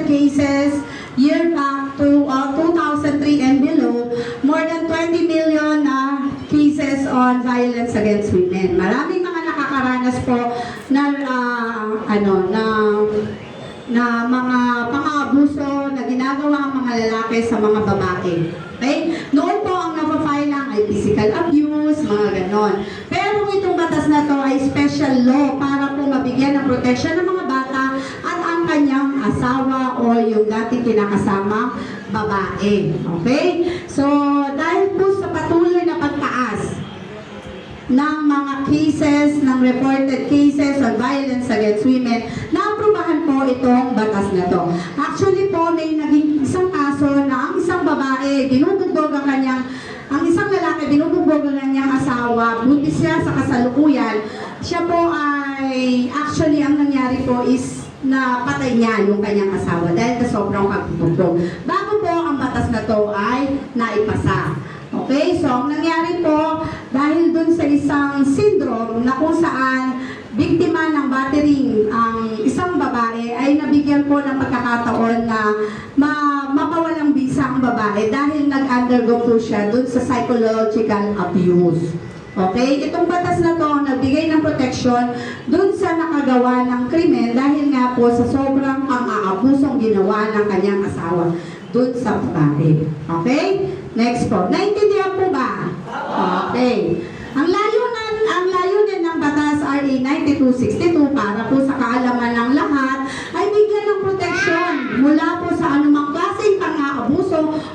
cases year back to 2003 and below, more than 20 million na cases on violence against women. Maraming mga nakakaranas po na na mga pang-aabuso na ginagawa ang mga lalaki sa mga babae. Okay? Noon po ang napafile lang ay physical abuse, mga ganon. Pero itong batas na to ay special law para po mabigyan ng protection ng mga bata at ang kanyang asawa o yung dating kinakasama babae. Okay? So, dahil po sa patuloy na pagtaas ng mga cases, ng reported cases on violence against women, naaprubahan po itong batas na to. Actually po, may naging isang kaso na ang isang babae, ang isang lalaki, binubugbog ang kanyang asawa, buntis siya sa kasalukuyan. Siya po ay, actually, ang nangyari po is na patay niya yung kanyang asawa dahil sa sobrang pagbubugbog. Bago po ang batas na to ay naipasa. Okay, so ang nangyari po, dahil dun sa isang syndrome na kung saan biktima ng battering ang isang babae ay nabigyan po ng pagkakataon na mapawalang bisa ang babae dahil nag-undergo po siya dun sa psychological abuse. Okay, itong batas na to nagbigay ng protection dun sa nakagawa ng krimen dahil nga po sa sobrang pang-aabusong ginawa ng kanyang asawa dun sa babae. Okay? Next po. Naintindihan po ba? Okay. Ang layunin ng batas RA 9262 para po sa kaalaman ng lahat ay bigyan ng proteksyon mula po sa anumang klaseng pang-aabuso o